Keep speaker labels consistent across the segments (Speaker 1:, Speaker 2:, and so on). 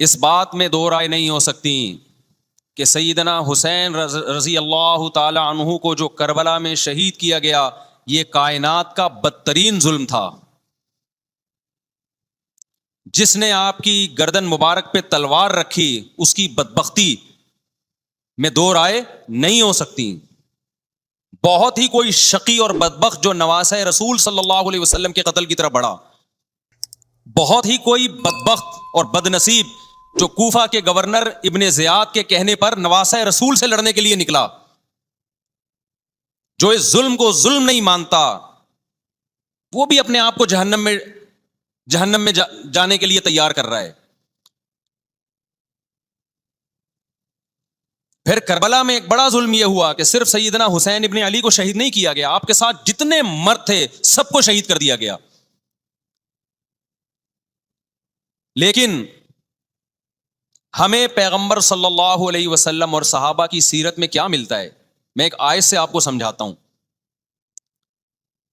Speaker 1: اس بات میں دو رائے نہیں ہو سکتی کہ سیدنا حسین رضی اللہ تعالی عنہ کو جو کربلا میں شہید کیا گیا یہ کائنات کا بدترین ظلم تھا. جس نے آپ کی گردن مبارک پہ تلوار رکھی اس کی بدبختی میں دو رائے نہیں ہو سکتی. بہت ہی کوئی شقی اور بدبخت جو نواسہ رسول صلی اللہ علیہ وسلم کے قتل کی طرف بڑھا. بہت ہی کوئی بدبخت اور بد نصیب جو کوفہ کے گورنر ابن زیاد کے کہنے پر نواسہ رسول سے لڑنے کے لیے نکلا. جو اس ظلم کو ظلم نہیں مانتا وہ بھی اپنے آپ کو جہنم میں جانے کے لیے تیار کر رہا ہے. پھر کربلا میں ایک بڑا ظلم یہ ہوا کہ صرف سیدنا حسین ابن علی کو شہید نہیں کیا گیا, آپ کے ساتھ جتنے مرد تھے سب کو شہید کر دیا گیا. لیکن ہمیں پیغمبر صلی اللہ علیہ وسلم اور صحابہ کی سیرت میں کیا ملتا ہے؟ میں ایک آیت سے آپ کو سمجھاتا ہوں.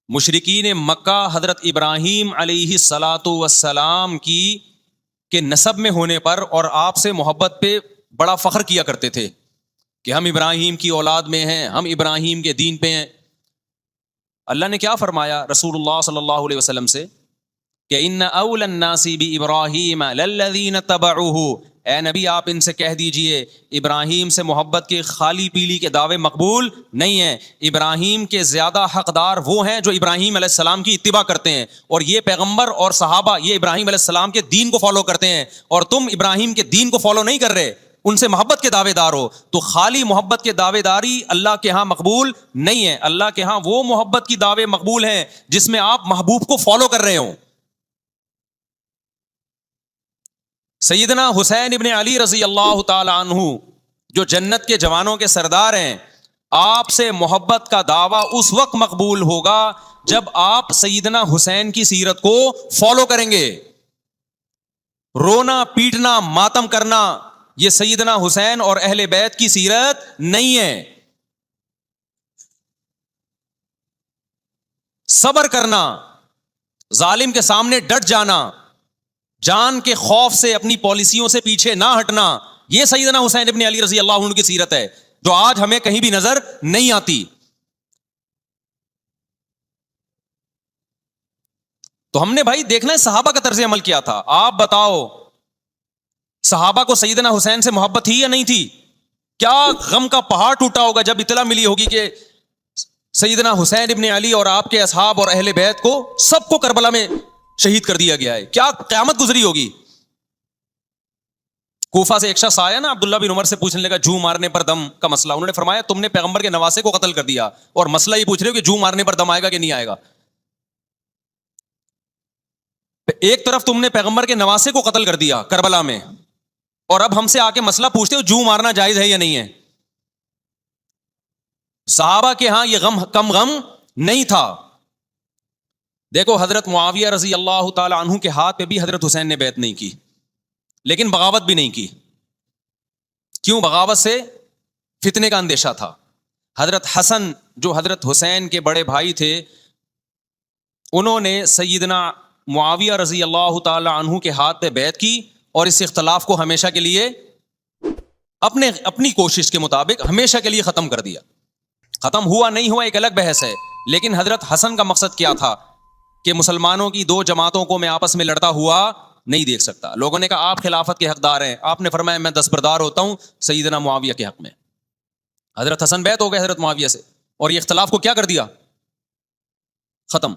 Speaker 1: مشرکین مکہ حضرت ابراہیم علیہ الصلاۃ والسلام کے نسب میں ہونے پر اور آپ سے محبت پہ بڑا فخر کیا کرتے تھے کہ ہم ابراہیم کی اولاد میں ہیں, ہم ابراہیم کے دین پہ ہیں. اللہ نے کیا فرمایا رسول اللہ صلی اللہ علیہ وسلم سے کہ ان اول الناس بابراہیم للذین تبعوہ, اے نبی آپ ان سے کہہ دیجئے ابراہیم سے محبت کے خالی پیلی کے دعوے مقبول نہیں ہیں. ابراہیم کے زیادہ حقدار وہ ہیں جو ابراہیم علیہ السلام کی اتباع کرتے ہیں, اور یہ پیغمبر اور صحابہ یہ ابراہیم علیہ السلام کے دین کو فالو کرتے ہیں, اور تم ابراہیم کے دین کو فالو نہیں کر رہے, ان سے محبت کے دعوے دار ہو. تو خالی محبت کے دعوے داری اللہ کے ہاں مقبول نہیں ہے. اللہ کے ہاں وہ محبت کی دعوے مقبول ہیں جس میں آپ محبوب کو فالو کر رہے ہوں. سیدنا حسین ابن علی رضی اللہ تعالی عنہ جو جنت کے جوانوں کے سردار ہیں, آپ سے محبت کا دعویٰ اس وقت مقبول ہوگا جب آپ سیدنا حسین کی سیرت کو فالو کریں گے. رونا پیٹنا ماتم کرنا یہ سیدنا حسین اور اہل بیت کی سیرت نہیں ہے. صبر کرنا, ظالم کے سامنے ڈٹ جانا, جان کے خوف سے اپنی پالیسیوں سے پیچھے نہ ہٹنا, یہ سیدنا حسین ابن علی رضی اللہ عنہ کی سیرت ہے جو آج ہمیں کہیں بھی نظر نہیں آتی. تو ہم نے بھائی دیکھنا ہے صحابہ کا طرز عمل کیا تھا. آپ بتاؤ صحابہ کو سیدنا حسین سے محبت تھی یا نہیں تھی؟ کیا غم کا پہاڑ ٹوٹا ہوگا جب اطلاع ملی ہوگی کہ سیدنا حسین ابن علی اور آپ کے اصحاب اور اہل بیت کو سب کو کربلا میں شہید کر دیا گیا ہے. کیا قیامت گزری ہوگی. کوفہ سے ایک شخص آیا نا, عبداللہ بن عمر سے پوچھنے لگا جو مارنے پر دم کا مسئلہ. انہوں نے فرمایا تم نے پیغمبر کے نواسے کو قتل کر دیا اور مسئلہ یہ پوچھ رہے ہو کہ جو مارنے پر دم آئے گا کہ نہیں آئے گا. ایک طرف تم نے پیغمبر کے نواسے کو قتل کر دیا کربلا میں, اور اب ہم سے آ کے مسئلہ پوچھتے ہو جو مارنا جائز ہے یا نہیں ہے. صحابہ کے ہاں یہ غم کم غم نہیں تھا. دیکھو حضرت معاویہ رضی اللہ تعالی عنہ کے ہاتھ پہ بھی حضرت حسین نے بیعت نہیں کی, لیکن بغاوت بھی نہیں کی. کیوں؟ بغاوت سے فتنے کا اندیشہ تھا. حضرت حسن جو حضرت حسین کے بڑے بھائی تھے, انہوں نے سیدنا معاویہ رضی اللہ تعالی عنہ کے ہاتھ پہ بیعت کی اور اس اختلاف کو ہمیشہ کے لیے اپنی کوشش کے مطابق ہمیشہ کے لیے ختم کر دیا. ختم ہوا نہیں ہوا ایک الگ بحث ہے, لیکن حضرت حسن کا مقصد کیا تھا کہ مسلمانوں کی دو جماعتوں کو میں آپس میں لڑتا ہوا نہیں دیکھ سکتا. لوگوں نے کہا آپ خلافت کے حقدار ہیں, آپ نے فرمایا میں دستبردار ہوتا ہوں سیدنا معاویہ کے حق میں. حضرت حسن بیعت ہو گئے حضرت معاویہ سے اور یہ اختلاف کو کیا کر دیا؟ ختم.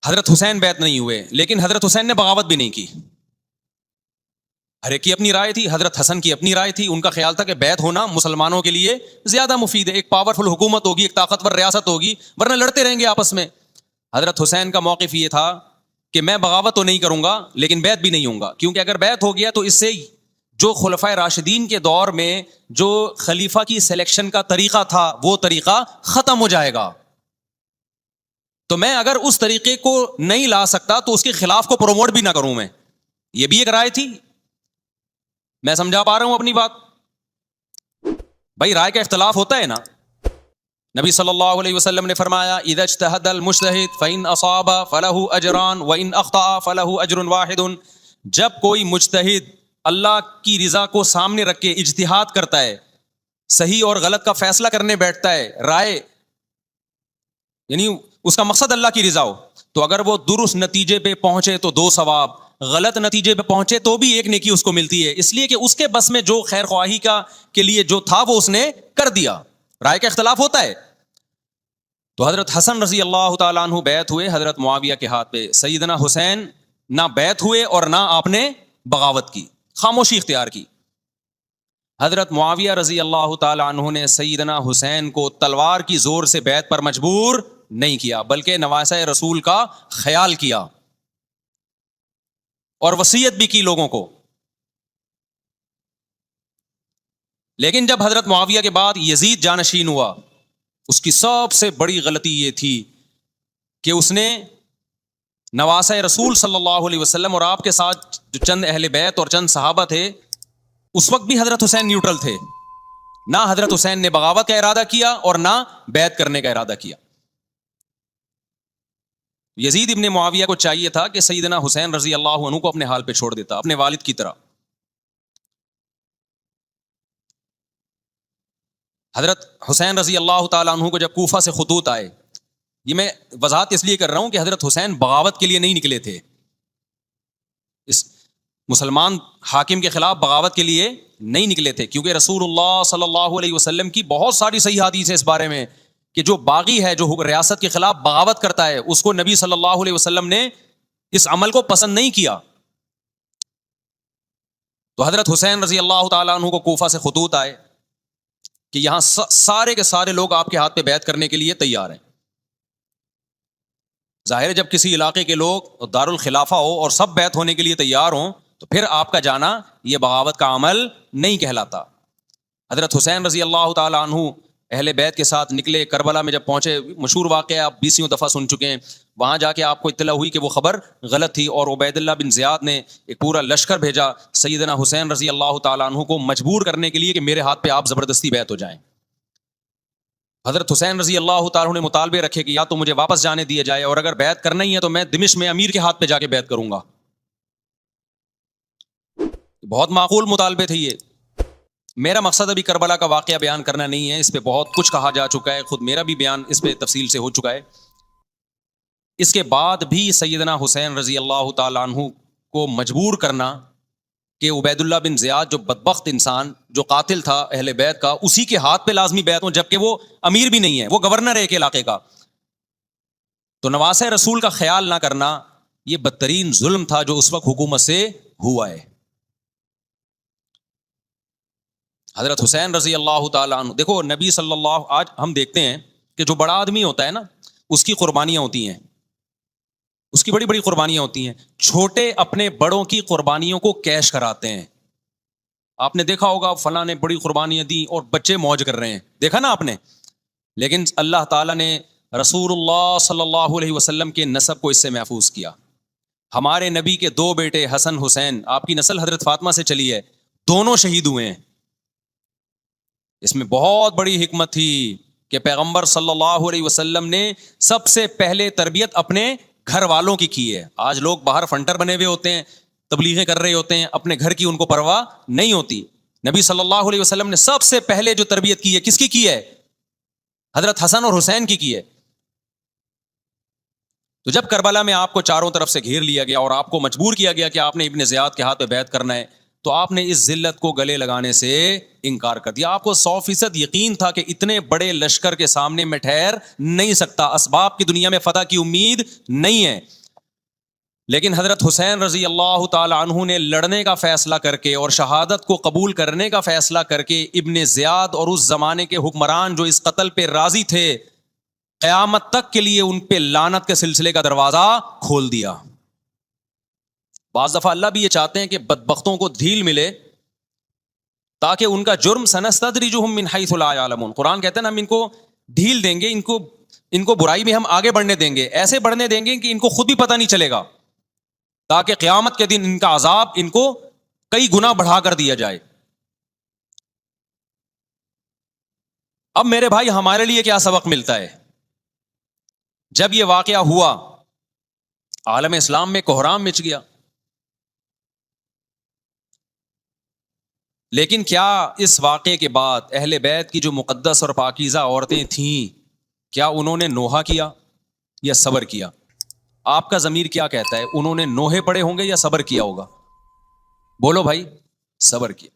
Speaker 1: حضرت حسین بیعت نہیں ہوئے, لیکن حضرت حسین نے بغاوت بھی نہیں کی. ہر ایک کی اپنی رائے تھی, حضرت حسن کی اپنی رائے تھی. ان کا خیال تھا کہ بیعت ہونا مسلمانوں کے لیے زیادہ مفید ہے, ایک پاورفل حکومت ہوگی, ایک طاقتور ریاست ہوگی, ورنہ لڑتے رہیں گے آپس میں. حضرت حسین کا موقف یہ تھا کہ میں بغاوت تو نہیں کروں گا لیکن بیعت بھی نہیں ہوں گا, کیونکہ اگر بیعت ہو گیا تو اس سے جو خلفائے راشدین کے دور میں جو خلیفہ کی سلیکشن کا طریقہ تھا وہ طریقہ ختم ہو جائے گا. تو میں اگر اس طریقے کو نہیں لا سکتا تو اس کے خلاف کو پروموٹ بھی نہ کروں میں. یہ بھی ایک رائے تھی. میں سمجھا پا رہا ہوں اپنی بات؟ بھائی رائے کا اختلاف ہوتا ہے نا. نبی صلی اللہ علیہ وسلم نے فرمایا اذا اجتہد المجتہد فإن اصاب فلہ اجران وإن اخطأ فلہ اجر واحد. جب کوئی مجتہد اللہ کی رضا کو سامنے رکھ کے اجتہاد کرتا ہے، صحیح اور غلط کا فیصلہ کرنے بیٹھتا ہے، رائے یعنی اس کا مقصد اللہ کی رضا ہو، تو اگر وہ درست نتیجے پہ پہنچے تو 2 ثواب، غلط نتیجے پہ پہنچے تو بھی 1 نیکی اس کو ملتی ہے، اس لیے کہ اس کے بس میں جو خیر خواہی کا کے لیے جو تھا وہ اس نے کر دیا۔ رائے کا اختلاف ہوتا ہے۔ تو حضرت حسن رضی اللہ تعالیٰ عنہ بیعت ہوئے حضرت معاویہ کے ہاتھ پہ، سیدنا حسین نہ بیعت ہوئے اور نہ آپ نے بغاوت کی، خاموشی اختیار کی۔ حضرت معاویہ رضی اللہ تعالیٰ عنہ نے سیدنا حسین کو تلوار کی زور سے بیعت پر مجبور نہیں کیا، بلکہ نواسہ رسول کا خیال کیا اور وصیت بھی کی لوگوں کو۔ لیکن جب حضرت معاویہ کے بعد یزید جانشین ہوا، اس کی سب سے بڑی غلطی یہ تھی کہ اس نے نواسہ رسول صلی اللہ علیہ وسلم اور آپ کے ساتھ جو چند اہل بیت اور چند صحابہ تھے، اس وقت بھی حضرت حسین نیوٹرل تھے، نہ حضرت حسین نے بغاوت کا ارادہ کیا اور نہ بیعت کرنے کا ارادہ کیا۔ یزید ابن معاویہ کو چاہیے تھا کہ سیدنا حسین رضی اللہ عنہ کو اپنے حال پہ چھوڑ دیتا، اپنے والد کی طرح۔ حضرت حسین رضی اللہ تعالیٰ عنہ کو جب کوفہ سے خطوط آئے، یہ میں وضاحت اس لیے کر رہا ہوں کہ حضرت حسین بغاوت کے لیے نہیں نکلے تھے، اس مسلمان حاکم کے خلاف بغاوت کے لیے نہیں نکلے تھے، کیونکہ رسول اللہ صلی اللہ علیہ وسلم کی بہت ساری صحیح حدیث ہے اس بارے میں کہ جو باغی ہے، جو ریاست کے خلاف بغاوت کرتا ہے، اس کو نبی صلی اللہ علیہ وسلم نے اس عمل کو پسند نہیں کیا۔ تو حضرت حسین رضی اللہ تعالیٰ عنہ کو کوفہ سے خطوط آئے کہ یہاں سارے کے سارے لوگ آپ کے ہاتھ پہ بیعت کرنے کے لیے تیار ہیں۔ ظاہر ہے جب کسی علاقے کے لوگ دارالخلافہ ہو اور سب بیعت ہونے کے لیے تیار ہوں تو پھر آپ کا جانا یہ بغاوت کا عمل نہیں کہلاتا۔ حضرت حسین رضی اللہ تعالیٰ عنہ اہل بیت کے ساتھ نکلے، کربلا میں جب پہنچے، مشہور واقعہ آپ 20 دفعہ سن چکے ہیں، وہاں جا کے آپ کو اطلاع ہوئی کہ وہ خبر غلط تھی، اور عبید اللہ بن زیاد نے ایک پورا لشکر بھیجا سیدنا حسین رضی اللہ تعالیٰ عنہ کو مجبور کرنے کے لیے کہ میرے ہاتھ پہ آپ زبردستی بیعت ہو جائیں۔ حضرت حسین رضی اللہ تعالیٰ عنہ نے مطالبے رکھے کہ یا تو مجھے واپس جانے دیا جائے، اور اگر بیعت کرنا ہی ہے تو میں دمشق میں امیر کے ہاتھ پہ جا کے بیعت کروں گا۔ بہت معقول مطالبے تھے یہ۔ میرا مقصد ابھی کربلا کا واقعہ بیان کرنا نہیں ہے، اس پہ بہت کچھ کہا جا چکا ہے، خود میرا بھی بیان اس پہ تفصیل سے ہو چکا ہے۔ اس کے بعد بھی سیدنا حسین رضی اللہ تعالیٰ عنہ کو مجبور کرنا کہ عبید اللہ بن زیاد جو بدبخت انسان، جو قاتل تھا اہل بیت کا، اسی کے ہاتھ پہ لازمی بیعت ہوں، جبکہ وہ امیر بھی نہیں ہے، وہ گورنر ہے ایک علاقے کا۔ تو نواسہ رسول کا خیال نہ کرنا یہ بدترین ظلم تھا جو اس وقت حکومت سے ہوا ہے۔ حضرت حسین رضی اللہ تعالیٰ عنہ، دیکھو نبی صلی اللہ، آج ہم دیکھتے ہیں کہ جو بڑا آدمی ہوتا ہے نا، اس کی قربانیاں ہوتی ہیں، اس کی بڑی بڑی قربانیاں ہوتی ہیں، چھوٹے اپنے بڑوں کی قربانیوں کو کیش کراتے ہیں۔ آپ نے دیکھا ہوگا فلاں نے بڑی قربانیاں دی اور بچے موج کر رہے ہیں، دیکھا نا آپ نے، لیکن اللہ تعالیٰ نے رسول اللہ صلی اللہ علیہ وسلم کے نسب کو اس سے محفوظ کیا۔ ہمارے نبی کے 2 بیٹے حسن حسین، آپ کی نسل حضرت فاطمہ سے چلی ہے، دونوں شہید ہوئے ہیں۔ اس میں بہت بڑی حکمت تھی کہ پیغمبر صلی اللہ علیہ وسلم نے سب سے پہلے تربیت اپنے گھر والوں کی ہے۔ آج لوگ باہر فنٹر بنے ہوئے ہوتے ہیں، تبلیغیں کر رہے ہوتے ہیں، اپنے گھر کی ان کو پرواہ نہیں ہوتی۔ نبی صلی اللہ علیہ وسلم نے سب سے پہلے جو تربیت کی ہے، کس کی ہے؟ حضرت حسن اور حسین کی ہے۔ تو جب کربلا میں آپ کو چاروں طرف سے گھیر لیا گیا اور آپ کو مجبور کیا گیا کہ آپ نے ابن زیاد کے ہاتھ پہ بیعت کرنا ہے، تو آپ نے اس ذلت کو گلے لگانے سے انکار کر دیا۔ آپ کو 100% یقین تھا کہ اتنے بڑے لشکر کے سامنے میں ٹھہر نہیں سکتا، اسباب کی دنیا میں فتح کی امید نہیں ہے۔ لیکن حضرت حسین رضی اللہ تعالی عنہ نے لڑنے کا فیصلہ کر کے اور شہادت کو قبول کرنے کا فیصلہ کر کے ابن زیاد اور اس زمانے کے حکمران جو اس قتل پہ راضی تھے، قیامت تک کے لیے ان پہ لعنت کے سلسلے کا دروازہ کھول دیا۔ بعض دفعہ اللہ بھی یہ چاہتے ہیں کہ بدبختوں کو ڈھیل ملے تاکہ ان کا جرم سنستدرجہم من حیث لا یعلمون، قرآن کہتے ہیں نا ہم ان کو ڈھیل دیں گے، ان کو برائی میں ہم آگے بڑھنے دیں گے، ایسے بڑھنے دیں گے کہ ان کو خود بھی پتہ نہیں چلے گا، تاکہ قیامت کے دن ان کا عذاب ان کو کئی گنا بڑھا کر دیا جائے۔ اب میرے بھائی ہمارے لیے کیا سبق ملتا ہے؟ جب یہ واقعہ ہوا عالم اسلام میں کوہرام مچ گیا، لیکن کیا اس واقعے کے بعد اہل بیت کی جو مقدس اور پاکیزہ عورتیں تھیں، کیا انہوں نے نوحہ کیا یا صبر کیا؟ آپ کا ضمیر کیا کہتا ہے؟ انہوں نے نوحے پڑے ہوں گے یا صبر کیا ہوگا؟ بولو بھائی، صبر کیا۔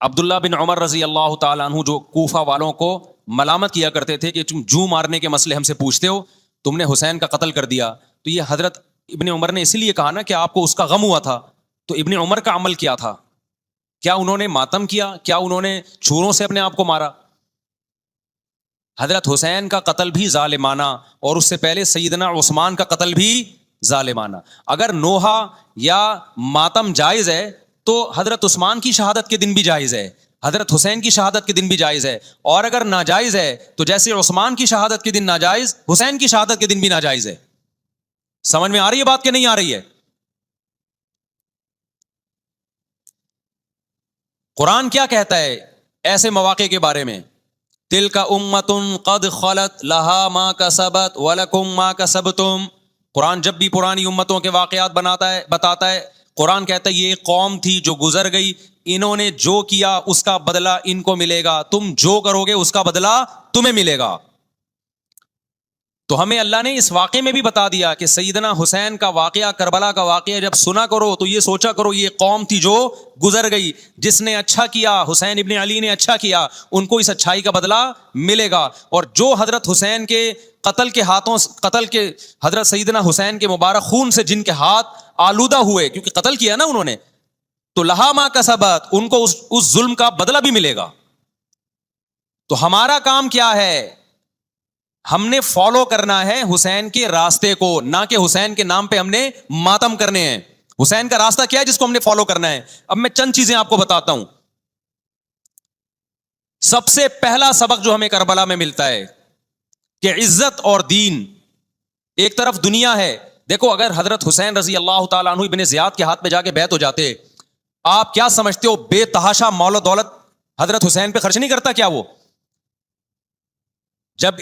Speaker 1: عبداللہ بن عمر رضی اللہ تعالیٰ عنہ جو کوفہ والوں کو ملامت کیا کرتے تھے کہ تم جو مارنے کے مسئلے ہم سے پوچھتے ہو، تم نے حسین کا قتل کر دیا، تو یہ حضرت ابن عمر نے اسی لیے کہا نا کہ آپ کو اس کا غم ہوا تھا۔ تو ابن عمر کا عمل کیا تھا؟ کیا انہوں نے ماتم کیا؟ کیا انہوں نے چھوروں سے اپنے آپ کو مارا؟ حضرت حسین کا قتل بھی ظالمانہ، اور اس سے پہلے سیدنا عثمان کا قتل بھی ظالمانہ۔ اگر نوحہ یا ماتم جائز ہے تو حضرت عثمان کی شہادت کے دن بھی جائز ہے، حضرت حسین کی شہادت کے دن بھی جائز ہے، اور اگر ناجائز ہے تو جیسے عثمان کی شہادت کے دن ناجائز، حسین کی شہادت کے دن بھی ناجائز ہے۔ سمجھ میں آ رہی ہے بات کہ نہیں آ رہی ہے؟ قرآن کیا کہتا ہے ایسے مواقع کے بارے میں؟ تلک امۃ قد خلت لہا ما کسبت ولکم ما کسبتم۔ قرآن جب بھی پرانی امتوں کے واقعات بتاتا ہے، قرآن کہتا ہے یہ ایک قوم تھی جو گزر گئی، انہوں نے جو کیا اس کا بدلہ ان کو ملے گا، تم جو کرو گے اس کا بدلہ تمہیں ملے گا۔ تو ہمیں اللہ نے اس واقعے میں بھی بتا دیا کہ سیدنا حسین کا واقعہ، کربلا کا واقعہ جب سنا کرو تو یہ سوچا کرو یہ قوم تھی جو گزر گئی، جس نے اچھا کیا، حسین ابن علی نے اچھا کیا، ان کو اس اچھائی کا بدلہ ملے گا۔ اور جو حضرت حسین کے قتل کے حضرت سیدنا حسین کے مبارک خون سے جن کے ہاتھ آلودہ ہوئے، کیونکہ قتل کیا نا انہوں نے، تو لہا ما کسبت، ان کو اس ظلم کا بدلہ بھی ملے گا۔ تو ہمارا کام کیا ہے؟ ہم نے فالو کرنا ہے حسین کے راستے کو، نہ کہ حسین کے نام پہ ہم نے ماتم کرنے ہیں۔ حسین کا راستہ کیا ہے جس کو ہم نے فالو کرنا ہے؟ اب میں چند چیزیں آپ کو بتاتا ہوں۔ سب سے پہلا سبق جو ہمیں کربلا میں ملتا ہے کہ عزت اور دین، ایک طرف دنیا ہے۔ دیکھو اگر حضرت حسین رضی اللہ تعالیٰ عنہ ابن زیاد کے ہاتھ میں جا کے بیعت ہو جاتے، آپ کیا سمجھتے ہو بے تحاشا مال و دولت حضرت حسین پہ خرچ نہیں کرتا کیا وہ؟ جب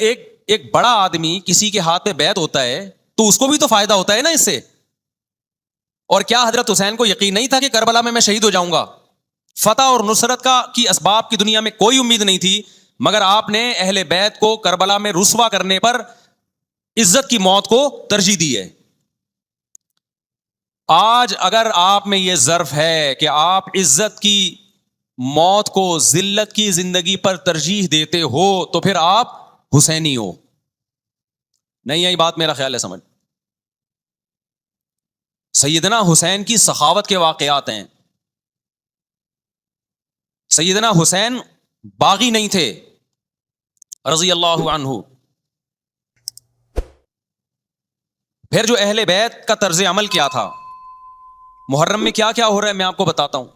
Speaker 1: ایک بڑا آدمی کسی کے ہاتھ پہ بیعت ہوتا ہے تو اس کو بھی تو فائدہ ہوتا ہے نا اس سے۔ اور کیا حضرت حسین کو یقین نہیں تھا کہ کربلا میں شہید ہو جاؤں گا؟ فتح اور نصرت کی اسباب کی دنیا میں کوئی امید نہیں تھی، مگر آپ نے اہل بیت کو کربلا میں رسوا کرنے پر عزت کی موت کو ترجیح دی ہے۔ آج اگر آپ میں یہ ظرف ہے کہ آپ عزت کی موت کو ذلت کی زندگی پر ترجیح دیتے ہو تو پھر آپ حسینی ہو۔ نہیں آئی بات میرا خیال ہے سمجھ؟ سیدنا حسین کی سخاوت کے واقعات ہیں۔ سیدنا حسین باغی نہیں تھے رضی اللہ عنہ۔ پھر جو اہل بیت کا طرز عمل کیا تھا، محرم میں کیا کیا ہو رہا ہے میں آپ کو بتاتا ہوں۔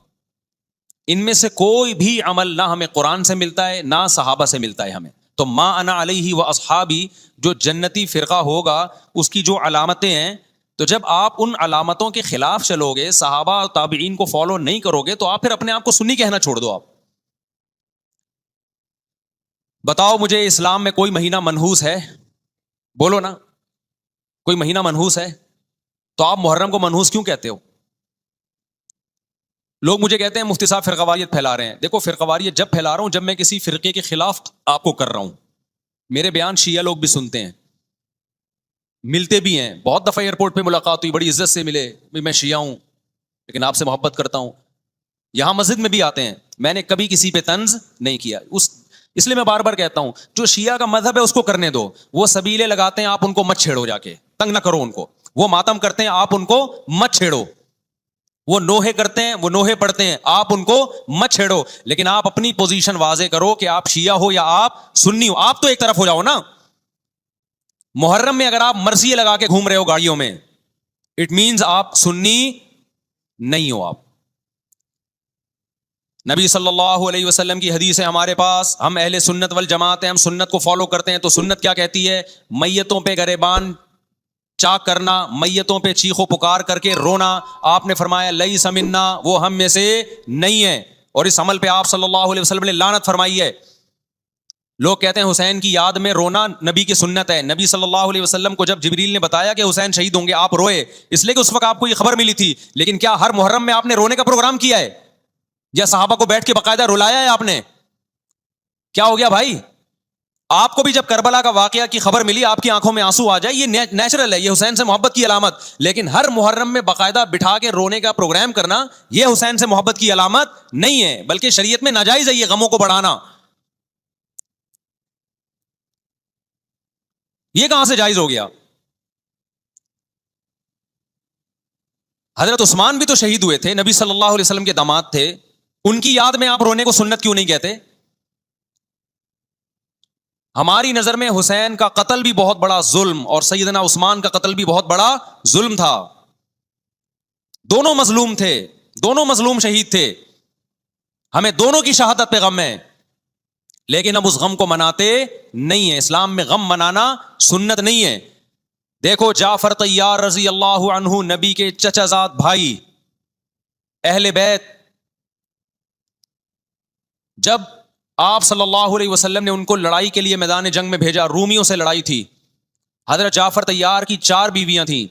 Speaker 1: ان میں سے کوئی بھی عمل نہ ہمیں قرآن سے ملتا ہے نہ صحابہ سے ملتا ہے ہمیں۔ تو ما انا علیہ و اصحابی جو جنتی فرقہ ہوگا اس کی جو علامتیں ہیں، تو جب آپ ان علامتوں کے خلاف چلو گے، صحابہ اور تابعین کو فالو نہیں کرو گے، تو آپ پھر اپنے آپ کو سنی کہنا چھوڑ دو۔ آپ بتاؤ مجھے اسلام میں کوئی مہینہ منحوس ہے؟ بولو نا، کوئی مہینہ منحوس ہے؟ تو آپ محرم کو منحوس کیوں کہتے ہو؟ لوگ مجھے کہتے ہیں مفتی صاحب فرقہ واریت پھیلا رہے ہیں۔ دیکھو فرقہ واریت جب پھیلا رہا ہوں جب میں کسی فرقے کے خلاف آپ کو کر رہا ہوں۔ میرے بیان شیعہ لوگ بھی سنتے ہیں، ملتے بھی ہیں، بہت دفعہ ایئرپورٹ پہ ملاقات ہوئی، بڑی عزت سے ملے، میں شیعہ ہوں لیکن آپ سے محبت کرتا ہوں۔ یہاں مسجد میں بھی آتے ہیں، میں نے کبھی کسی پہ طنز نہیں کیا۔ اس لیے میں بار بار کہتا ہوں جو شیعہ کا مذہب ہے اس کو کرنے دو، وہ سبیلے لگاتے ہیں آپ ان کو مت چھیڑو، جا کے تنگ نہ کرو ان کو۔ وہ ماتم کرتے ہیں آپ ان کو مت چھیڑو، وہ نوحے کرتے ہیں، وہ نوحے پڑھتے ہیں، آپ ان کو مت چھیڑو، لیکن آپ اپنی پوزیشن واضح کرو کہ آپ شیعہ ہو یا آپ سنی ہو، آپ تو ایک طرف ہو جاؤ نا۔ محرم میں اگر آپ مرثیے لگا کے گھوم رہے ہو گاڑیوں میں، اٹ مینز آپ سنی نہیں ہو۔ آپ نبی صلی اللہ علیہ وسلم کی حدیث ہے ہمارے پاس، ہم اہل سنت والجماعت ہیں، ہم سنت کو فالو کرتے ہیں۔ تو سنت کیا کہتی ہے؟ میتوں پہ گریبان چاک کرنا، میتوں پہ چیخ و پکار کر کے رونا۔ آپ نے فرمایا لیس منا، وہ ہم میں سے نہیں ہے، اور اس عمل پہ آپ صلی اللہ علیہ وسلم نے لعنت فرمائی ہے۔ لوگ کہتے ہیں حسین کی یاد میں رونا نبی کی سنت ہے۔ نبی صلی اللہ علیہ وسلم کو جب جبریل نے بتایا کہ حسین شہید ہوں گے، آپ روئے، اس لیے کہ اس وقت آپ کو یہ خبر ملی تھی، لیکن کیا ہر محرم میں آپ نے رونے کا پروگرام کیا ہے؟ یا صحابہ کو بیٹھ کے باقاعدہ رلایا ہے آپ نے؟ کیا ہو گیا بھائی؟ آپ کو بھی جب کربلا کا واقعہ کی خبر ملی آپ کی آنکھوں میں آنسو آ جائے، یہ نیچرل ہے، یہ حسین سے محبت کی علامت. لیکن ہر محرم میں باقاعدہ بٹھا کے رونے کا پروگرام کرنا یہ حسین سے محبت کی علامت نہیں ہے، بلکہ شریعت میں ناجائز ہے یہ غموں کو بڑھانا. یہ کہاں سے جائز ہو گیا؟ حضرت عثمان بھی تو شہید ہوئے تھے، نبی صلی اللہ علیہ وسلم کے داماد تھے، ان کی یاد میں آپ رونے کو سنت کیوں نہیں کہتے؟ ہماری نظر میں حسین کا قتل بھی بہت بڑا ظلم اور سیدنا عثمان کا قتل بھی بہت بڑا ظلم تھا. دونوں مظلوم تھے، دونوں مظلوم شہید تھے، ہمیں دونوں کی شہادت پہ غم ہے، لیکن ہم اس غم کو مناتے نہیں ہیں. اسلام میں غم منانا سنت نہیں ہے. دیکھو جعفر طیار رضی اللہ عنہ، نبی کے چچا زاد بھائی، اہل بیت، جب آپ صلی اللہ علیہ وسلم نے ان کو لڑائی کے لیے میدان جنگ میں بھیجا، رومیوں سے لڑائی تھی، حضرت جعفر طیار کی 4 بیویاں تھیں.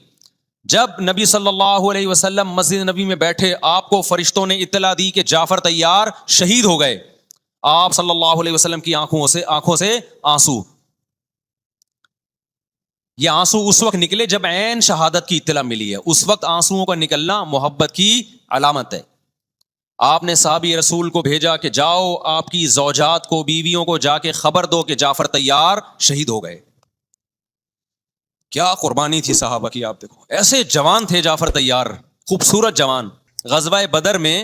Speaker 1: جب نبی صلی اللہ علیہ وسلم مسجد نبی میں بیٹھے، آپ کو فرشتوں نے اطلاع دی کہ جعفر طیار شہید ہو گئے. آپ صلی اللہ علیہ وسلم کی آنکھوں سے آنسو. یہ آنسو اس وقت نکلے جب عین شہادت کی اطلاع ملی ہے، اس وقت آنسوؤں کا نکلنا محبت کی علامت ہے. آپ نے صحابی رسول کو بھیجا کہ جاؤ آپ کی زوجات کو، بیویوں کو جا کے خبر دو کہ جعفر طیار شہید ہو گئے. کیا قربانی تھی صحابہ کی، آپ دیکھو ایسے جوان تھے جعفر طیار، خوبصورت جوان. غزوہ بدر میں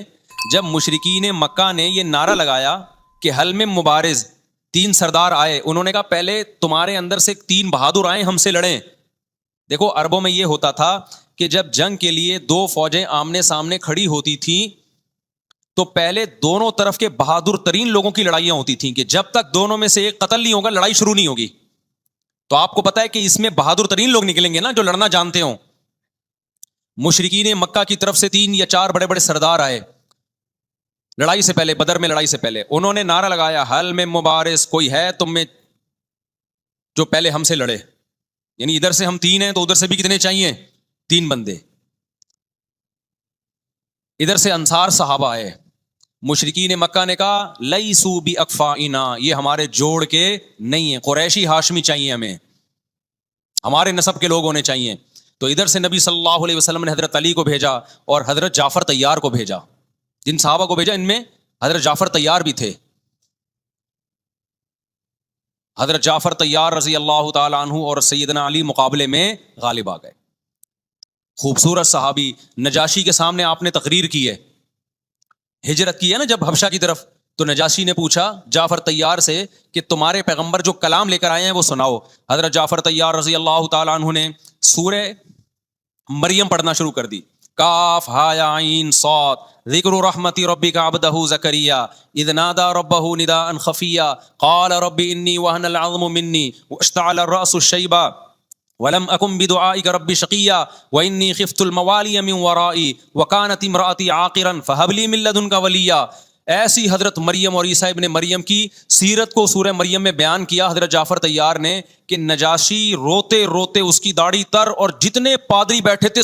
Speaker 1: جب مشرکین مکہ نے یہ نعرہ لگایا کہ حل میں مبارز، 3 سردار آئے، انہوں نے کہا پہلے تمہارے اندر سے 3 بہادر آئیں ہم سے لڑیں. دیکھو عربوں میں یہ ہوتا تھا کہ جب جنگ کے لیے 2 فوجیں آمنے سامنے کھڑی ہوتی تھیں تو پہلے دونوں طرف کے بہادر ترین لوگوں کی لڑائیاں ہوتی تھیں کہ جب تک دونوں میں سے ایک قتل نہیں ہوگا لڑائی شروع نہیں ہوگی. تو آپ کو پتا ہے کہ اس میں بہادر ترین لوگ نکلیں گے نا جو لڑنا جانتے ہوں. مشرکین مکہ کی طرف سے 3 یا 4 بڑے بڑے سردار آئے لڑائی سے پہلے، بدر میں لڑائی سے پہلے. انہوں نے نعرہ لگایا حل میں مبارز، کوئی ہے تم میں جو پہلے ہم سے لڑے؟ یعنی ادھر سے ہم 3 ہیں تو ادھر سے بھی کتنے چاہیے؟ 3 بندے. ادھر سے انصار صحابہ آئے. مشرکین مکہ نے کہا لیسو بی اکفائنا، یہ ہمارے جوڑ کے نہیں ہیں، قریشی ہاشمی چاہیے، ہمیں ہمارے نسب کے لوگ ہونے چاہیے. تو ادھر سے نبی صلی اللہ علیہ وسلم نے حضرت علی کو بھیجا اور حضرت جعفر طیار کو بھیجا. جن صحابہ کو بھیجا ان میں حضرت جعفر طیار بھی تھے. حضرت جعفر طیار رضی اللہ تعالی عنہ اور سیدنا علی مقابلے میں غالب آ گئے. خوبصورت صحابی، نجاشی کے سامنے آپ نے تقریر کی ہے، ہجرت کی ہے نا جب حبشہ کی طرف، تو نجاشی نے پوچھا جعفر طیار سے کہ تمہارے پیغمبر جو کلام لے کر آئے ہیں وہ سناؤ. حضرت جعفر طیار رضی اللہ تعالی عنہ نے سورہ مریم پڑھنا شروع کر دی. کاف ہا یا عین صاد ذکر رحمت ربک عبدہ زکریا اذ نادى ربہ نداء خفیا قال رب انی وہن العظم منی واشتعل الرأس شیبا ولم اکن بدعائک رب شقیا وانی خفت الموالی من ورائی وکانت امرأتی عاقرا فہب لی من لدنک ولیا. ایسی حضرت مریم اور عیسیٰ ابن مریم کی سیرت کو سورہ مریم میں بیان کیا حضرت جعفر طیار نے کہ نجاشی روتے روتے، اس کی داڑھی تر، اور جتنے پادری بیٹھے تھے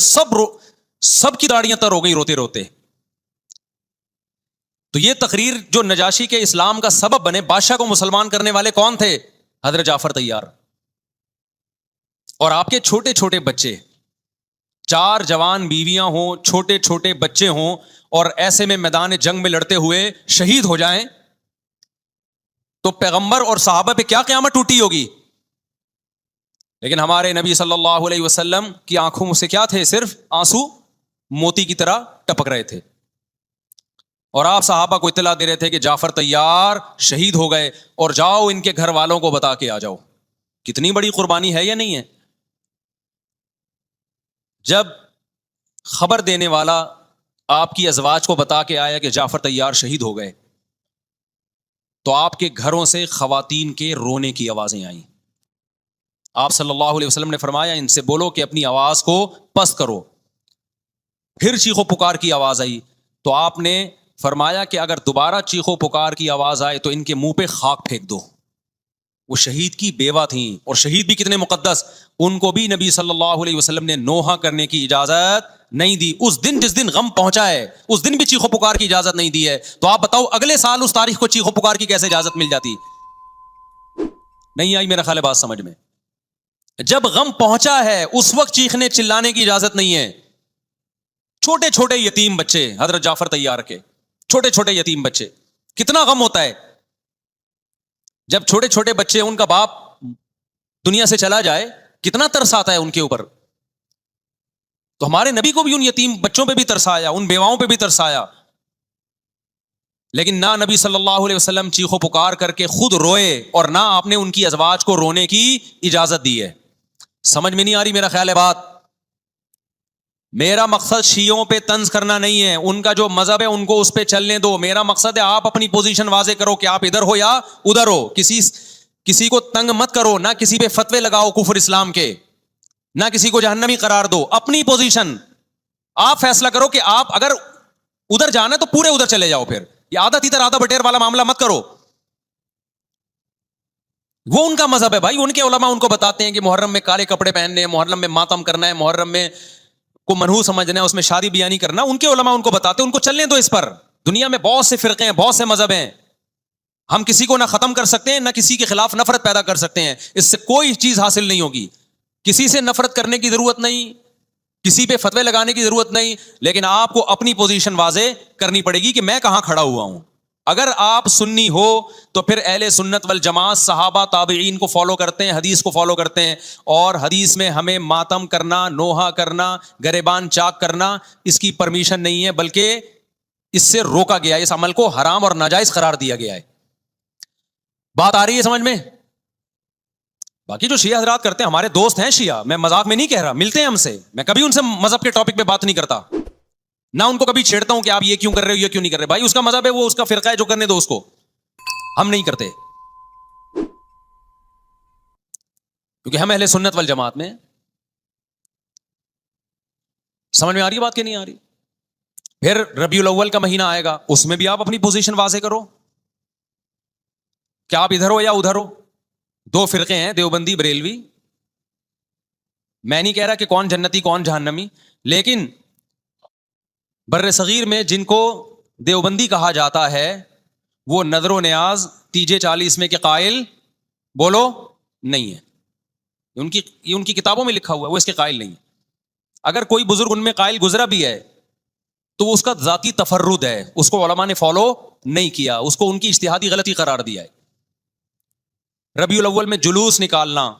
Speaker 1: سب کی داڑیاں تر ہو گئی روتے روتے. تو یہ تقریر جو نجاشی کے اسلام کا سبب بنے، بادشاہ کو مسلمان کرنے والے کون تھے؟ حضرت جعفر طیار. اور آپ کے چھوٹے چھوٹے بچے، 4 جوان بیویاں ہوں، چھوٹے چھوٹے بچے ہوں، اور ایسے میں میدان جنگ میں لڑتے ہوئے شہید ہو جائیں تو پیغمبر اور صحابہ پہ کیا قیامت ٹوٹی ہوگی. لیکن ہمارے نبی صلی اللہ علیہ وسلم کی آنکھوں سے کیا تھے؟ صرف آنسو موتی کی طرح ٹپک رہے تھے. اور آپ صحابہ کو اطلاع دے رہے تھے کہ جعفر طیار شہید ہو گئے اور جاؤ ان کے گھر والوں کو بتا کے آ جاؤ. کتنی بڑی قربانی ہے یا نہیں ہے؟ جب خبر دینے والا آپ کی ازواج کو بتا کے آیا کہ جعفر طیار شہید ہو گئے تو آپ کے گھروں سے خواتین کے رونے کی آوازیں آئیں. آپ صلی اللہ علیہ وسلم نے فرمایا ان سے بولو کہ اپنی آواز کو پست کرو. پھر چیخو پکار کی آواز آئی تو آپ نے فرمایا کہ اگر دوبارہ چیخو پکار کی آواز آئے تو ان کے منہ پہ خاک پھینک دو. وہ شہید کی بیوہ تھیں، اور شہید بھی کتنے مقدس، ان کو بھی نبی صلی اللہ علیہ وسلم نے نوحہ کرنے کی اجازت نہیں دی. اس دن جس دن غم پہنچا ہے اس دن بھی چیخو پکار کی اجازت نہیں دی ہے. تو آپ بتاؤ اگلے سال اس تاریخ کو چیخو پکار کی کیسے اجازت مل جاتی؟ نہیں آئی میرا خیال ہے بات سمجھ میں. جب غم پہنچا ہے اس وقت چیخنے چلانے کی اجازت نہیں ہے. چھوٹے چھوٹے یتیم بچے حضرت جعفر طیار کے، چھوٹے چھوٹے یتیم بچے، کتنا غم ہوتا ہے جب چھوٹے چھوٹے بچے، ان کا باپ دنیا سے چلا جائے، کتنا ترس آتا ہے ان کے اوپر. تو ہمارے نبی کو بھی ان یتیم بچوں پہ بھی ترس آیا، ان بیواؤں پہ بھی ترس آیا. لیکن نہ نبی صلی اللہ علیہ وسلم چیخو پکار کر کے خود روئے، اور نہ آپ نے ان کی ازواج کو رونے کی اجازت دی ہے. سمجھ میں نہیں آ رہی میرا خیال ہے بات. میرا مقصد شیعوں پہ طنز کرنا نہیں ہے، ان کا جو مذہب ہے ان کو اس پہ چلنے دو. میرا مقصد ہے آپ اپنی پوزیشن واضح کرو کہ آپ ادھر ہو یا ادھر ہو. کسی کو تنگ مت کرو، نہ کسی پہ فتوے لگاؤ کفر اسلام کے، نہ کسی کو جہنمی قرار دو. اپنی پوزیشن آپ فیصلہ کرو کہ آپ اگر ادھر جانا ہے تو پورے ادھر چلے جاؤ. پھر یہ آدھا تیتر آدھا بٹیر والا معاملہ مت کرو. وہ ان کا مذہب ہے بھائی، ان کے علماء ان کو بتاتے ہیں کہ محرم میں کالے کپڑے پہننے ہیں، محرم میں ماتم کرنا ہے، محرم میں کو منحوس سمجھنا ہے، اس میں شادی بیانی کرنا. ان کے علماء ان کو بتاتے ہیں، ان کو چلنے دو اس پر. دنیا میں بہت سے فرقے ہیں، بہت سے مذہب ہیں. ہم کسی کو نہ ختم کر سکتے ہیں، نہ کسی کے خلاف نفرت پیدا کر سکتے ہیں. اس سے کوئی چیز حاصل نہیں ہوگی. کسی سے نفرت کرنے کی ضرورت نہیں، کسی پہ فتوے لگانے کی ضرورت نہیں. لیکن آپ کو اپنی پوزیشن واضح کرنی پڑے گی کہ میں کہاں کھڑا ہوا ہوں. اگر آپ سنی ہو تو پھر اہل سنت والجماعت صحابہ تابعین کو فالو کرتے ہیں، حدیث کو فالو کرتے ہیں. اور حدیث میں ہمیں ماتم کرنا، نوحہ کرنا، گریبان چاک کرنا، اس کی پرمیشن نہیں ہے، بلکہ اس سے روکا گیا ہے. اس عمل کو حرام اور ناجائز قرار دیا گیا ہے. بات آ رہی ہے سمجھ میں؟ باقی جو شیعہ حضرات کرتے ہیں، ہمارے دوست ہیں شیعہ، میں مذاق میں نہیں کہہ رہا، ملتے ہیں ہم سے، میں کبھی ان سے مذہب کے ٹاپک پہ بات نہیں کرتا، نہ ان کو کبھی چھیڑتا ہوں کہ آپ یہ کیوں کر رہے ہو، یہ کیوں نہیں کر رہے. بھائی اس کا مذہب ہے، وہ اس کا فرقہ ہے، جو کرنے دو اس کو. ہم نہیں کرتے کیونکہ ہم اہل سنت والجماعت میں. سمجھ میں آ رہی ہے بات کہ نہیں آ رہی؟ پھر ربیع الاول کا مہینہ آئے گا، اس میں بھی آپ اپنی پوزیشن واضح کرو کہ آپ ادھر ہو یا ادھر ہو. دو فرقے ہیں، دیوبندی بریلوی. میں نہیں کہہ رہا کہ کون جنتی کون جہنمی، لیکن بر صغیر میں جن کو دیوبندی کہا جاتا ہے وہ نظر و نیاز تیجے 40 میں کے قائل بولو نہیں ہے. یہ ان کی کتابوں میں لکھا ہوا ہے، وہ اس کے قائل نہیں. اگر کوئی بزرگ ان میں قائل گزرا بھی ہے تو وہ اس کا ذاتی تفرد ہے، اس کو علماء نے فالو نہیں کیا، اس کو ان کی اجتہادی غلطی قرار دیا ہے. ربیع الاول میں جلوس نکالنا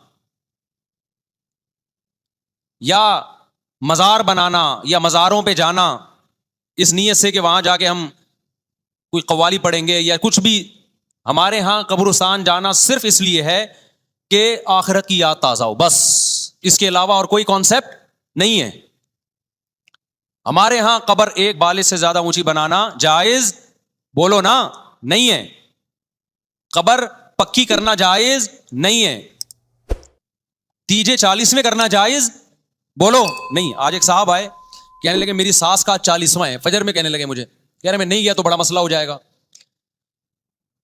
Speaker 1: یا مزار بنانا یا مزاروں پہ جانا اس نیت سے کہ وہاں جا کے ہم کوئی قوالی پڑھیں گے یا کچھ بھی، ہمارے ہاں قبرستان جانا صرف اس لیے ہے کہ آخرت کی یاد تازہ ہو، بس. اس کے علاوہ اور کوئی کانسیپٹ نہیں ہے. ہمارے ہاں قبر ایک بالش سے زیادہ اونچی بنانا جائز بولو نا نہیں ہے. قبر پکی کرنا جائز نہیں ہے. تیجے 40 میں کرنا جائز بولو نہیں. آج ایک صاحب آئے، کہنے لگے میری ساس کا 40واں ہے، فجر میں کہنے لگے مجھے، کہہ رہے میں نہیں گیا تو بڑا مسئلہ ہو جائے گا.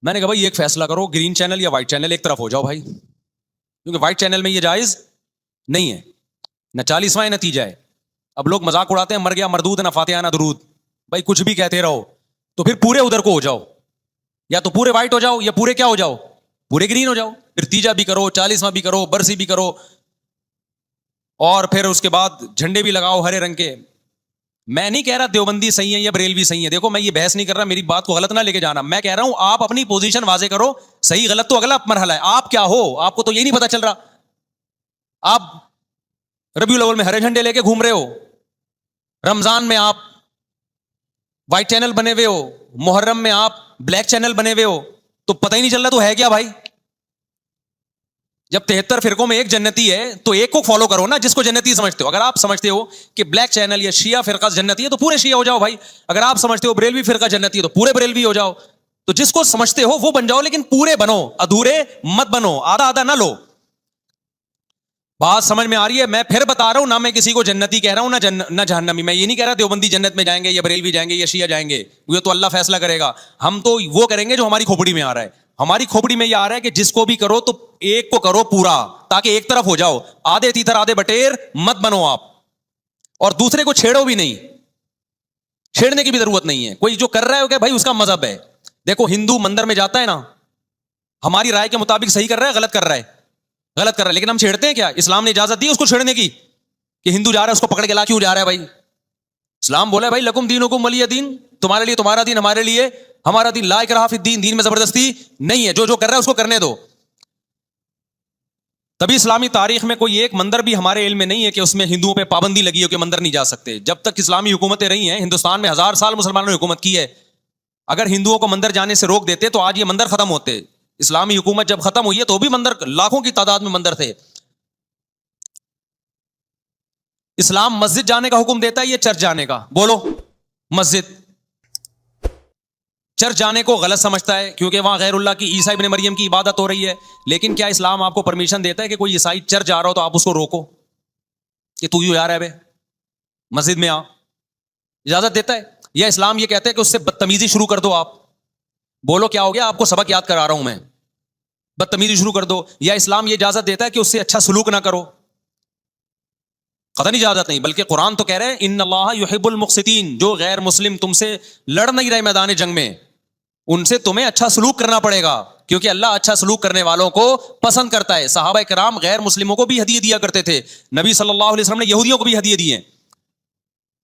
Speaker 1: میں نے کہا بھائی ایک فیصلہ کرو، گرین چینل یا وائٹ چینل، ایک طرف ہو جاؤ بھائی، کیونکہ وائٹ چینل میں یہ جائز نہیں ہے، نہ 40واں ہے نہ تیجا ہے. اب لوگ مذاق اڑاتے ہیں، مر گیا مردود نہ فاتحہ نہ درود. بھائی کچھ بھی کہتے رہو تو پھر پورے ادھر کو ہو جاؤ، یا تو پورے وائٹ ہو جاؤ یا پورے کیا ہو جاؤ، پورے گرین ہو جاؤ. پھر تیجا بھی کرو، 40واں بھی کرو، برسی بھی کرو، اور پھر اس کے بعد جھنڈے بھی لگاؤ ہرے رنگ کے. میں نہیں کہہ رہا دیوبندی صحیح ہے یا بریلوی صحیح ہے، دیکھو میں یہ بحث نہیں کر رہا، میری بات کو غلط نہ لے کے جانا. میں کہہ رہا ہوں آپ اپنی پوزیشن واضح کرو، صحیح غلط تو اگلا مرحلہ ہے. آپ کیا ہو، آپ کو تو یہ نہیں پتا چل رہا. آپ ربیع الاول میں ہرے جھنڈے لے کے گھوم رہے ہو، رمضان میں آپ وائٹ چینل بنے ہوئے ہو، محرم میں آپ بلیک چینل بنے ہوئے ہو، تو پتہ ہی نہیں چل رہا تو ہے کیا بھائی. جب 73 فرقوں میں ایک جنتی ہے تو ایک کو فالو کرو نا، جس کو جنتی سمجھتے ہو. اگر آپ سمجھتے ہو کہ بلیک چینل یا شیعہ فرقہ جنتی ہے تو پورے شیعہ ہو جاؤ بھائی. اگر آپ سمجھتے ہو بریلوی فرقہ جنتی ہے تو پورے بریلوی ہو جاؤ. تو جس کو سمجھتے ہو وہ بن جاؤ، لیکن پورے بنو، ادھورے مت بنو، آدھا آدھا نہ لو. بات سمجھ میں آ رہی ہے؟ میں پھر بتا رہا ہوں، نہ میں کسی کو جنتی کہہ رہا ہوں نہ جہنمی. میں یہ نہیں کہہ رہا دیوبندی جنت میں جائیں گے یا بریلوی جائیں گے یا شیعہ جائیں گے، یہ تو اللہ فیصلہ کرے گا. ہم تو وہ کریں گے جو ہماری کھوپڑی میں آ رہا ہے. ہماری کھوپڑی میں یہ آ رہا ہے کہ جس کو بھی کرو تو ایک کو کرو پورا, تاکہ ایک طرف ہو جاؤ. آدھے تیتر آدھے بٹیر مت بنو آپ, اور دوسرے کو چھیڑو بھی نہیں, چھیڑنے کی بھی ضرورت نہیں ہے. کوئی جو کر رہا ہے کہ بھائی اس کا مذہب ہے. دیکھو ہندو مندر میں جاتا ہے نا, ہماری رائے کے مطابق صحیح کر رہا ہے, غلط کر رہا ہے, غلط کر رہا ہے, لیکن ہم چھیڑتے ہیں کیا؟ اسلام نے اجازت دی اس کو چھیڑنے کی کہ ہندو جا رہا ہے اس کو پکڑ کے لا کیوں جا رہا ہے بھائی؟ اسلام بولا ہے بھائی لکم دینکم ولی دین, تمہارے لیے تمہارا دین, ہمارے لیے ہمارا دین. لا اکراہ فی الدین, دین میں زبردستی نہیں ہے, جو کر رہا ہے اس کو کرنے دو. تبھی اسلامی تاریخ میں کوئی ایک مندر بھی ہمارے علم میں نہیں ہے کہ اس میں ہندوؤں پہ پابندی لگی ہو کہ مندر نہیں جا سکتے. جب تک اسلامی حکومتیں رہی ہیں, ہندوستان میں 1000 سال مسلمانوں نے حکومت کی ہے. اگر ہندوؤں کو مندر جانے سے روک دیتے تو آج یہ مندر ختم ہوتے. اسلامی حکومت جب ختم ہوئی ہے تو بھی مندر, لاکھوں کی تعداد میں مندر تھے. اسلام مسجد جانے کا حکم دیتا ہے, یہ چرچ جانے کا؟ بولو. مسجد, چرچ جانے کو غلط سمجھتا ہے کیونکہ وہاں غیر اللہ کی, عیسیٰ ابن مریم کی عبادت ہو رہی ہے. لیکن کیا اسلام آپ کو پرمیشن دیتا ہے کہ کوئی عیسائی چرچ جا رہا ہو تو آپ اس کو روکو کہ تو یوں جا رہا ہے بے, مسجد میں آ؟ اجازت دیتا ہے؟ یا اسلام یہ کہتا ہے کہ اس سے بدتمیزی شروع کر دو آپ؟ بولو کیا ہو گیا؟ آپ کو سبق یاد کرا رہا ہوں میں, بدتمیزی شروع کر دو. یا اسلام یہ اجازت دیتا ہے کہ اس سے اچھا سلوک نہ کرو؟ قطعاً اجازت نہیں, بلکہ قرآن تو کہہ رہے ہیں ان اللہ یحب المقسطین, جو غیر مسلم تم سے لڑ نہیں رہے میدان جنگ میں, ان سے تمہیں اچھا سلوک کرنا پڑے گا, کیونکہ اللہ اچھا سلوک کرنے والوں کو پسند کرتا ہے. صحابہ کرام غیر مسلموں کو بھی ہدیے دیا کرتے تھے, نبی صلی اللہ علیہ وسلم نے یہودیوں کو بھی ہدیے دیے.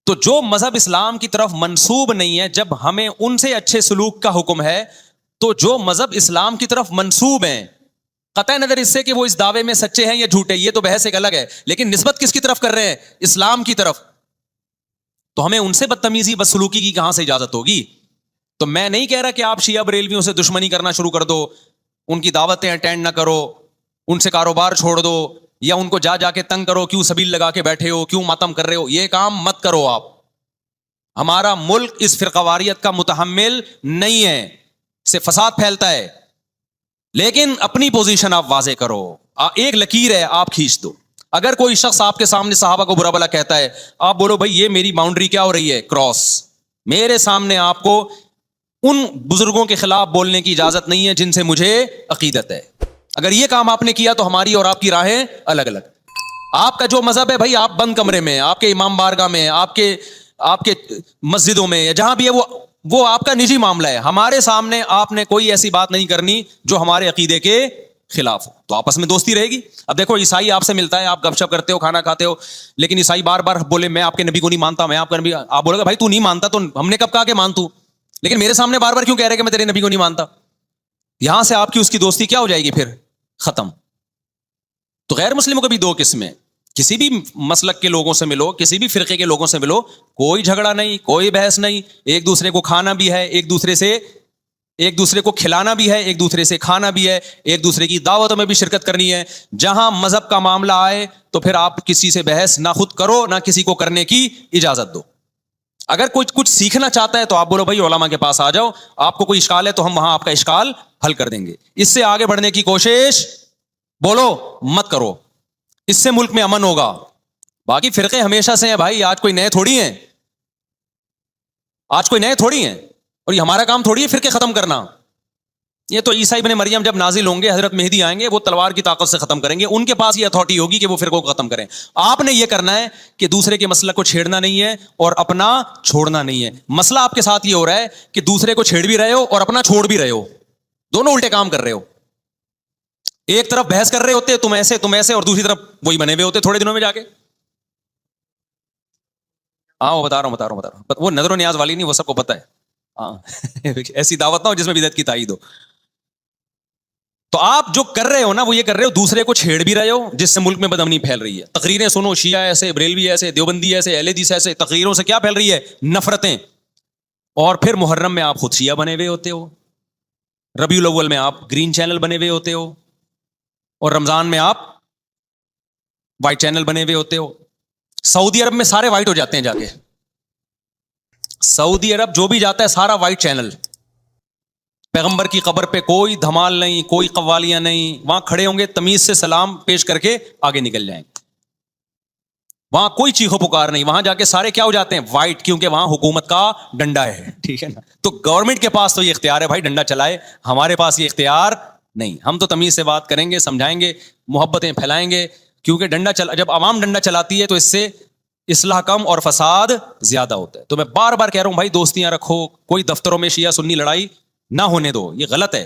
Speaker 1: تو جو مذہب اسلام کی طرف منسوب نہیں ہے, جب ہمیں ان سے اچھے سلوک کا حکم ہے, تو جو مذہب اسلام کی طرف منسوب ہیں, قطع نظر اس سے کہ وہ اس دعوے میں سچے ہیں یا جھوٹے, یہ تو بحث ایک الگ ہے, لیکن نسبت کس کی طرف کر رہے ہیں؟ اسلام کی طرف. تو ہمیں ان سے بدتمیزی بدسلوکی کی کہاں سے اجازت ہوگی؟ تو میں نہیں کہہ رہا کہ آپ شیعہ بریلویوں سے دشمنی کرنا شروع کر دو, ان کی دعوتیں اٹینڈ نہ کرو, ان سے کاروبار چھوڑ دو, یا ان کو جا کے تنگ کرو, کیوں سبیل لگا کے بیٹھے ہو, کیوں ماتم کر رہے ہو, یہ کام مت کرو آپ. ہمارا ملک اس فرقواریت کا متحمل نہیں ہے, اس سے فساد پھیلتا ہے. لیکن اپنی پوزیشن آپ واضح کرو, ایک لکیر ہے آپ کھینچ دو. اگر کوئی شخص آپ کے سامنے صحابہ کو برا بلا کہتا ہے, آپ بولو بھائی یہ میری باؤنڈری کیا ہو رہی ہے, کراس. میرے سامنے آپ کو ان بزرگوں کے خلاف بولنے کی اجازت نہیں ہے جن سے مجھے عقیدت ہے. اگر یہ کام آپ نے کیا تو ہماری اور آپ کی راہیں الگ الگ. آپ کا جو مذہب ہے بھائی, آپ بند کمرے میں, آپ کے امام بارگاہ میں, آپ کے مسجدوں میں, یا جہاں بھی ہے وہ آپ کا نجی معاملہ ہے. ہمارے سامنے آپ نے کوئی ایسی بات نہیں کرنی جو ہمارے عقیدے کے خلاف ہو, تو آپس میں دوستی رہے گی. اب دیکھو عیسائی آپ سے ملتا ہے, آپ گپ شپ کرتے ہو, کھانا کھاتے ہو, لیکن عیسائی بار بار بولے میں آپ کے نبی کو نہیں مانتا, میں آپ کا نبی, آپ بولے گا بھائی تو نہیں مانتا تو ہم نے کب کہا کہ مان تو, لیکن میرے سامنے بار بار کیوں کہہ رہے کہ میں تیرے نبی کو نہیں مانتا؟ یہاں سے آپ کی اس کی دوستی کیا ہو جائے گی پھر؟ ختم. تو غیر مسلموں کو بھی دو قسمیں, کسی بھی مسلک کے لوگوں سے ملو, کسی بھی فرقے کے لوگوں سے ملو, کوئی جھگڑا نہیں, کوئی بحث نہیں, ایک دوسرے کو کھانا بھی ہے, ایک دوسرے کو کھلانا بھی ہے, ایک دوسرے سے کھانا بھی ہے, ایک دوسرے کی دعوتوں میں بھی شرکت کرنی ہے. جہاں مذہب کا معاملہ آئے تو پھر آپ کسی سے بحث نہ خود کرو نہ کسی کو کرنے کی اجازت دو. اگر کوئی کچھ سیکھنا چاہتا ہے تو آپ بولو بھائی علماء کے پاس آ جاؤ, آپ کو کوئی اشکال ہے تو ہم وہاں آپ کا اشکال حل کر دیں گے. اس سے آگے بڑھنے کی کوشش بولو مت کرو, اس سے ملک میں امن ہوگا. باقی فرقے ہمیشہ سے ہیں بھائی, آج کوئی نئے تھوڑی ہیں, اور یہ ہمارا کام تھوڑی ہے فرقے ختم کرنا. یہ تو عیسیٰ ابن مریم جب نازل ہوں گے, حضرت مہدی آئیں گے, وہ تلوار کی طاقت سے ختم کریں گے, ان کے پاس یہ اتھارٹی ہوگی کہ وہ فرقوں کو ختم کریں. آپ نے یہ کرنا ہے کہ دوسرے کے مسئلہ کو چھیڑنا نہیں ہے اور اپنا چھوڑنا نہیں ہے. مسئلہ آپ کے ساتھ یہ ہو رہا ہے کہ دوسرے کو چھیڑ بھی رہے ہو اور اپنا چھوڑ بھی رہے ہو, دونوں الٹے کام کر رہے ہو. ایک طرف بحث کر رہے ہوتے تم ایسے, اور دوسری طرف وہی بنے ہوئے ہوتے تھوڑے دنوں میں جا کے. ہاں وہ بتا رہا ہوں, وہ نظر و نیاز والی نہیں, وہ سب کو پتہ ہے. ہاں ایسی دعوت نہ ہو جس میں بدعت کی تائید ہو. تو آپ جو کر رہے ہو نا, وہ یہ کر رہے ہو دوسرے کو چھیڑ بھی رہے ہو, جس سے ملک میں بدامنی پھیل رہی ہے. تقریریں سنو, شیعہ ایسے, بریلوی ایسے, دیوبندی ایسے, اہل حدیث ایسے, تقریروں سے کیا پھیل رہی ہے؟ نفرتیں. اور پھر محرم میں آپ خود شیعہ بنے ہوئے ہوتے ہو, ربیع الاول میں آپ گرین چینل بنے ہوئے ہوتے ہو, اور رمضان میں آپ وائٹ چینل بنے ہوئے ہوتے ہو. سعودی عرب میں سارے وائٹ ہو جاتے ہیں جا کے, سعودی عرب جو بھی جاتا ہے سارا وائٹ چینل. پیغمبر کی قبر پہ کوئی دھمال نہیں, کوئی قوالیاں نہیں, وہاں کھڑے ہوں گے تمیز سے سلام پیش کر کے آگے نکل جائیں. وہاں کوئی چیخو پکار نہیں, وہاں جا کے سارے کیا ہو جاتے ہیں, وائٹ, کیونکہ وہاں حکومت کا ڈنڈا ہے, ٹھیک ہے نا. تو گورنمنٹ کے پاس تو یہ اختیار ہے بھائی ڈنڈا چلائے, ہمارے پاس یہ اختیار نہیں. ہم تو تمیز سے بات کریں گے, سمجھائیں گے, محبتیں پھیلائیں گے, کیونکہ جب عوام ڈنڈا چلاتی ہے تو اس سے اصلاح کم اور فساد زیادہ ہوتا ہے. تو میں بار بار کہہ رہا ہوں بھائی دوستیاں رکھو, کوئی دفتروں میں شیعہ سنی لڑائی نہ ہونے دو, یہ غلط ہے.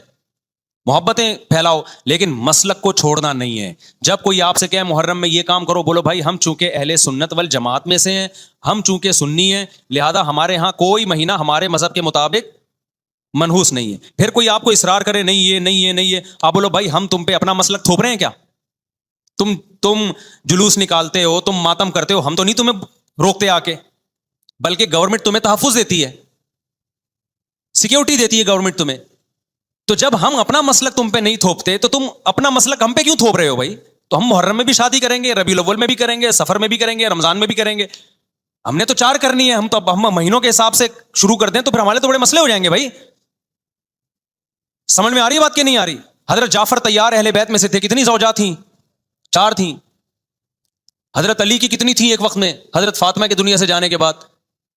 Speaker 1: محبتیں پھیلاؤ لیکن مسلک کو چھوڑنا نہیں ہے. جب کوئی آپ سے کہے محرم میں یہ کام کرو, بولو بھائی ہم چونکہ اہل سنت والجماعت میں سے ہیں, ہم چونکہ سنی ہیں, لہذا ہمارے ہاں کوئی مہینہ ہمارے مذہب کے مطابق منحوس نہیں ہے. پھر کوئی آپ کو اصرار کرے نہیں یہ نہیں یہ نہیں یہ, آپ بولو بھائی ہم تم پہ اپنا مسلک تھوپ رہے ہیں کیا؟ تم جلوس نکالتے ہو, تم ماتم کرتے ہو, ہم تو نہیں تمہیں روکتے آ کے, بلکہ گورنمنٹ تمہیں تحفظ دیتی ہے, سیکیورٹی دیتی ہے گورنمنٹ تمہیں. تو جب ہم اپنا مسلک تم پہ نہیں تھوپتے تو تم اپنا مسلک ہم پہ کیوں تھوپ رہے ہو بھائی؟ تو ہم محرم میں بھی شادی کریں گے, ربیع الاول میں بھی کریں گے, سفر میں بھی کریں گے, رمضان میں بھی کریں گے. ہم نے تو 4 کرنی ہے, ہم مہینوں کے حساب سے شروع کر دیں تو پھر ہمارے تو بڑے مسئلے ہو جائیں گے بھائی. سمجھ میں آ رہی ہے بات کہ نہیں آ رہی؟ حضرت جعفر طیار اہل بیت میں سے تھے, کتنی زوجات تھیں؟ 4 تھیں. حضرت علی کی کتنی تھیں ایک وقت میں حضرت فاطمہ کے دنیا سے جانے کے بعد؟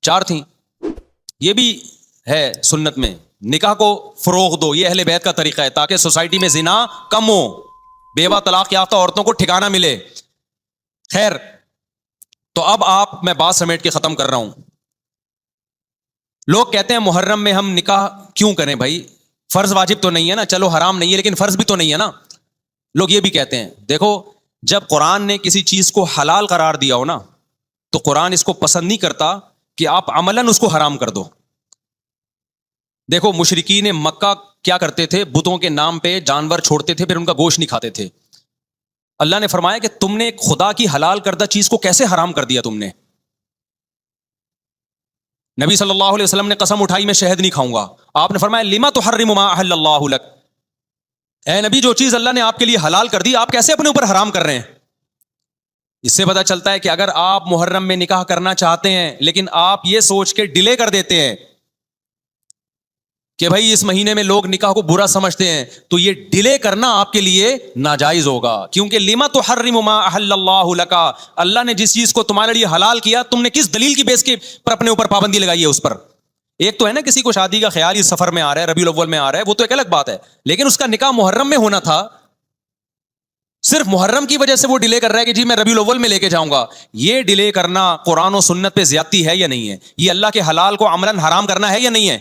Speaker 1: 4 تھیں. یہ بھی ہے سنت میں, نکاح کو فروغ دو, یہ اہل بیت کا طریقہ ہے تاکہ سوسائٹی میں زنا کم ہو, بیوہ طلاق یافتہ عورتوں کو ٹھکانہ ملے. خیر, تو اب میں بات سمیٹ کے ختم کر رہا ہوں. لوگ کہتے ہیں محرم میں ہم نکاح کیوں کریں بھائی, فرض واجب تو نہیں ہے نا, چلو حرام نہیں ہے لیکن فرض بھی تو نہیں ہے نا. لوگ یہ بھی کہتے ہیں, دیکھو جب قرآن نے کسی چیز کو حلال قرار دیا ہو نا, تو قرآن اس کو پسند نہیں کرتا کہ آپ عملاً اس کو حرام کر دو. دیکھو مشرکین مکہ کیا کرتے تھے, بتوں کے نام پہ جانور چھوڑتے تھے, پھر ان کا گوشت نہیں کھاتے تھے. اللہ نے فرمایا کہ تم نے خدا کی حلال کردہ چیز کو کیسے حرام کر دیا تم نے. نبی صلی اللہ علیہ وسلم نے قسم اٹھائی میں شہد نہیں کھاؤں گا, آپ نے فرمایا لما تحرم ما احل اللہ لک, اے نبی جو چیز اللہ نے آپ کے لیے حلال کر دی آپ کیسے اپنے اوپر حرام کر رہے ہیں. اس سے پتہ چلتا ہے کہ اگر آپ محرم میں نکاح کرنا چاہتے ہیں لیکن آپ یہ سوچ کے ڈیلے کر دیتے ہیں کہ بھائی اس مہینے میں لوگ نکاح کو برا سمجھتے ہیں, تو یہ ڈیلے کرنا آپ کے لیے ناجائز ہوگا. کیونکہ لما تحرم ما احل اللہ لک, اللہ نے جس چیز کو تمہارے لیے حلال کیا تم نے کس دلیل کی بیس کے پر اپنے اوپر پابندی لگائی ہے اس پر. ایک تو ہے نا کسی کو شادی کا خیال اس سفر میں آ رہا ہے, ربیع الاول میں آ رہا ہے, وہ تو ایک الگ بات ہے, لیکن اس کا نکاح محرم میں ہونا تھا, صرف محرم کی وجہ سے وہ ڈیلے کر رہا ہے کہ جی میں ربیع الاول میں لے کے جاؤں گا. یہ ڈیلے کرنا قرآن و سنت پہ زیادتی ہے یا نہیں ہے؟ یہ اللہ کے حلال کو عملاً حرام کرنا ہے یا نہیں ہے؟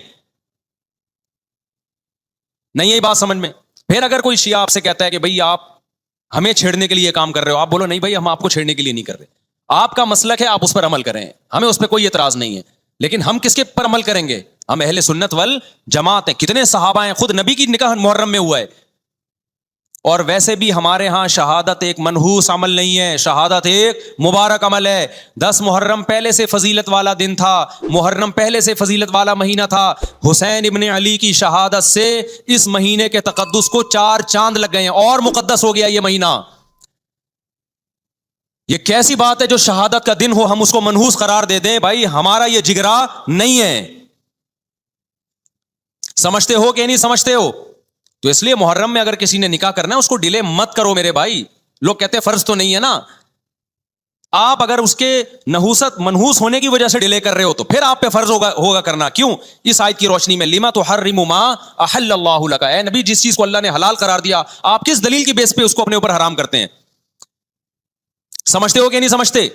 Speaker 1: نہیں ہے یہ بات سمجھ میں؟ پھر اگر کوئی شیعہ آپ سے کہتا ہے کہ بھئی آپ ہمیں چھیڑنے کے لیے یہ کام کر رہے ہو, آپ بولو نہیں بھائی ہم آپ کو چھیڑنے کے لیے نہیں کر رہے, آپ کا مسلک ہے, آپ اس پر عمل کریں, ہمیں اس پہ کوئی اعتراض نہیں ہے. لیکن ہم کس کے پر عمل کریں گے؟ ہم اہل سنت والجماعت ہیں. کتنے صحابہ ہیں, خود نبی کی نکاح محرم میں ہوا ہے. اور ویسے بھی ہمارے ہاں شہادت ایک منحوس عمل نہیں ہے, شہادت ایک مبارک عمل ہے. 10 محرم پہلے سے فضیلت والا دن تھا, محرم پہلے سے فضیلت والا مہینہ تھا. حسین ابن علی کی شہادت سے اس مہینے کے تقدس کو 4 چاند لگ گئے ہیں اور مقدس ہو گیا یہ مہینہ. یہ کیسی بات ہے جو شہادت کا دن ہو ہم اس کو منحوس قرار دے دیں؟ بھائی ہمارا یہ جگرا نہیں ہے. سمجھتے ہو کہ نہیں سمجھتے ہو؟ تو اس لیے محرم میں اگر کسی نے نکاح کرنا ہے اس کو ڈیلے مت کرو میرے بھائی. لوگ کہتے ہیں فرض تو نہیں ہے نا, آپ اگر اس کے نحوست منحوس ہونے کی وجہ سے ڈیلے کر رہے ہو تو پھر آپ پہ فرض ہوگا کرنا. کیوں؟ اس آیت کی روشنی میں لما تحرم ما احل اللہ لک, اے نبی جس چیز کو اللہ نے حلال قرار دیا آپ کس دلیل کی بیس پہ اس کو اپنے اوپر حرام کرتے ہیں؟ سمجھتے ہو کہ نہیں سمجھتے؟